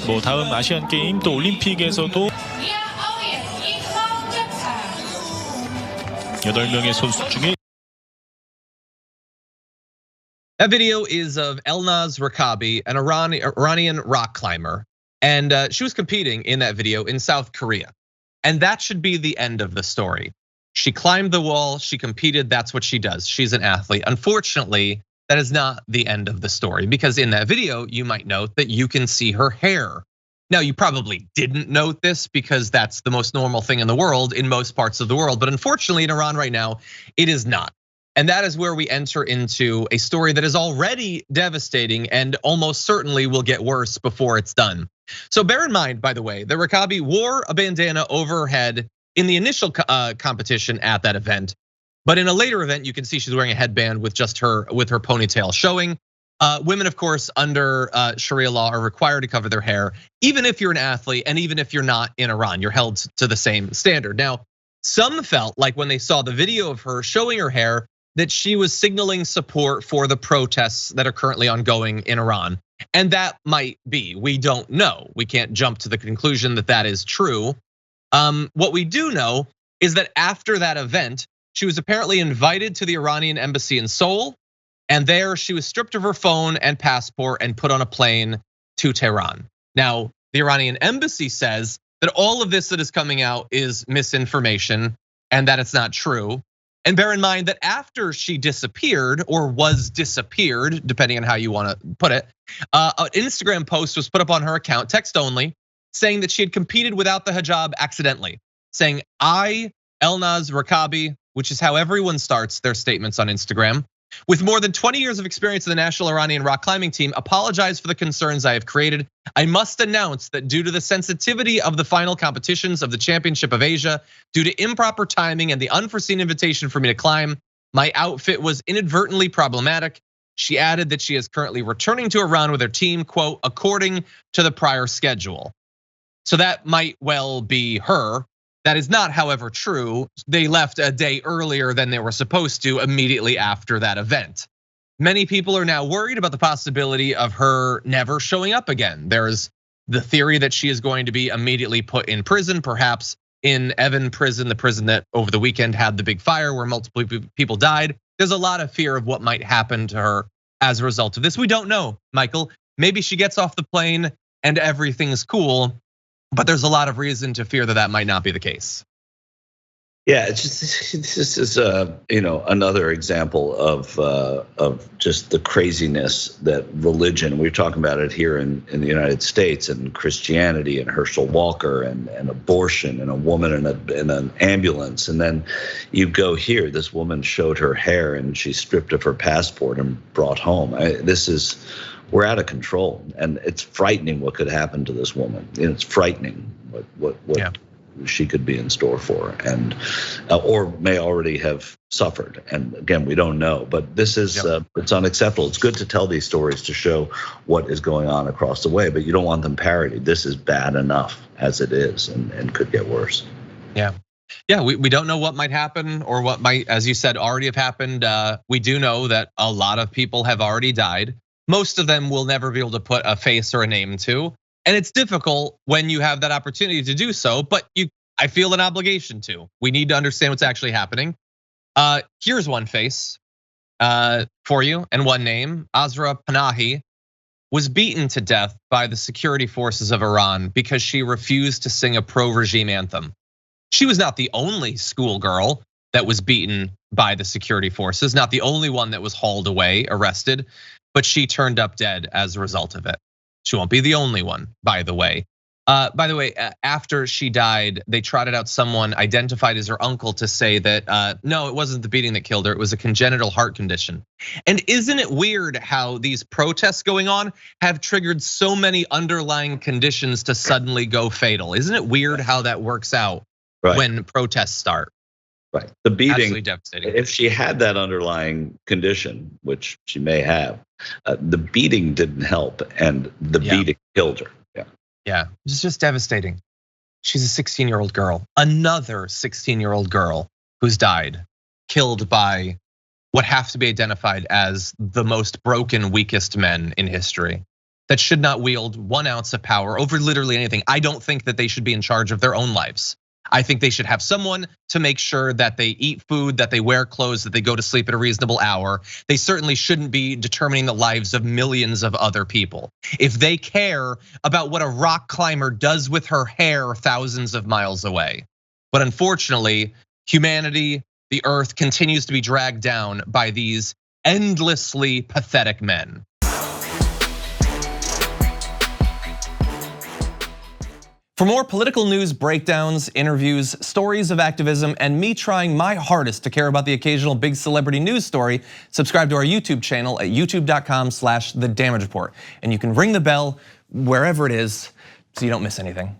뭐 다음 아시안 게임 또 올림픽에서도 8명의 선수 중에 That video is of Elnaz Rekabi, an Iranian rock climber. And she was competing in that video in South Korea. And that should be the end of the story. She climbed the wall, she competed, that's what she does. She's an athlete. Unfortunately, that is not the end of the story, because in that video, you might note that you can see her hair. Now, you probably didn't note this because that's the most normal thing in the world in most parts of the world. But unfortunately, in Iran right now, it is not. And that is where we enter into a story that is already devastating and almost certainly will get worse before it's done. So bear in mind, by the way, that Rekabi wore a bandana over her head in the initial competition at that event. But in a later event, you can see she's wearing a headband with just her ponytail showing. Women, of course, under Sharia law are required to cover their hair, even if you're an athlete and even if you're not in Iran, you're held to the same standard. Now, some felt like when they saw the video of her showing her hair, that she was signaling support for the protests that are currently ongoing in Iran. And that might be, we don't know. We can't jump to the conclusion that that is true. What we do know is that after that event, she was apparently invited to the Iranian embassy in Seoul. And there she was stripped of her phone and passport and put on a plane to Tehran. Now, the Iranian embassy says that all of this that is coming out is misinformation and that it's not true. And bear in mind that after she disappeared or was disappeared, depending on how you want to put it, an Instagram post was put up on her account, text only, saying that she had competed without the hijab accidentally, saying, I, Elnaz Rekabi, which is how everyone starts their statements on Instagram, with more than 20 years of experience in the national Iranian rock climbing team, apologize for the concerns I have created. I must announce that due to the sensitivity of the final competitions of the Championship of Asia, due to improper timing and the unforeseen invitation for me to climb, my outfit was inadvertently problematic. She added that she is currently returning to Iran with her team, quote, according to the prior schedule. So that might well be her. That is not, however, true. They left a day earlier than they were supposed to immediately after that event. Many people are now worried about the possibility of her never showing up again. There's the theory that she is going to be immediately put in prison, perhaps in Evin prison, the prison that over the weekend had the big fire where multiple people died. There's a lot of fear of what might happen to her as a result of this. We don't know, Michael. Maybe she gets off the plane and everything's cool. But there's a lot of reason to fear that that might not be the case. Yeah, it's just this is another example of just the craziness that religion. We're talking about it here in the United States, and Christianity and Herschel Walker and abortion and a woman in an ambulance, and then you go here. This woman showed her hair and she's stripped of her passport and brought home. We're out of control, and it's frightening what could happen to this woman. It's frightening what she could be in store for, and or may already have suffered. And again, we don't know. But this is it's unacceptable. It's good to tell these stories to show what is going on across the way, but you don't want them parodied. This is bad enough as it is, and could get worse. Yeah, we don't know what might happen or what might, as you said, already have happened. We do know that a lot of people have already died. Most of them will never be able to put a face or a name to. And it's difficult when you have that opportunity to do so, but I feel an obligation to. We need to understand what's actually happening. Here's one face for you and one name. Azra Panahi was beaten to death by the security forces of Iran because she refused to sing a pro-regime anthem. She was not the only schoolgirl that was beaten by the security forces, not the only one that was hauled away, arrested, but she turned up dead as a result of it. She won't be the only one, by the way. After she died, they trotted out someone identified as her uncle to say that no, it wasn't the beating that killed her, it was a congenital heart condition. And isn't it weird how these protests going on have triggered so many underlying conditions to suddenly go fatal? Isn't it weird how that works out when protests start? Right, the beating, absolutely devastating. If she had that underlying condition, which she may have, the beating didn't help, and the beating killed her. Yeah, it's just devastating. She's a 16-year-old girl, another 16-year-old girl who's died, killed by what have to be identified as the most broken, weakest men in history. that should not wield 1 ounce of power over literally anything. I don't think that they should be in charge of their own lives. I think they should have someone to make sure that they eat food, that they wear clothes, that they go to sleep at a reasonable hour. They certainly shouldn't be determining the lives of millions of other people. If they care about what a rock climber does with her hair thousands of miles away. But unfortunately, humanity, the earth continues to be dragged down by these endlessly pathetic men. For more political news, breakdowns, interviews, stories of activism, and me trying my hardest to care about the occasional big celebrity news story, subscribe to our YouTube channel at youtube.com/The Damage Report. And you can ring the bell wherever it is so you don't miss anything.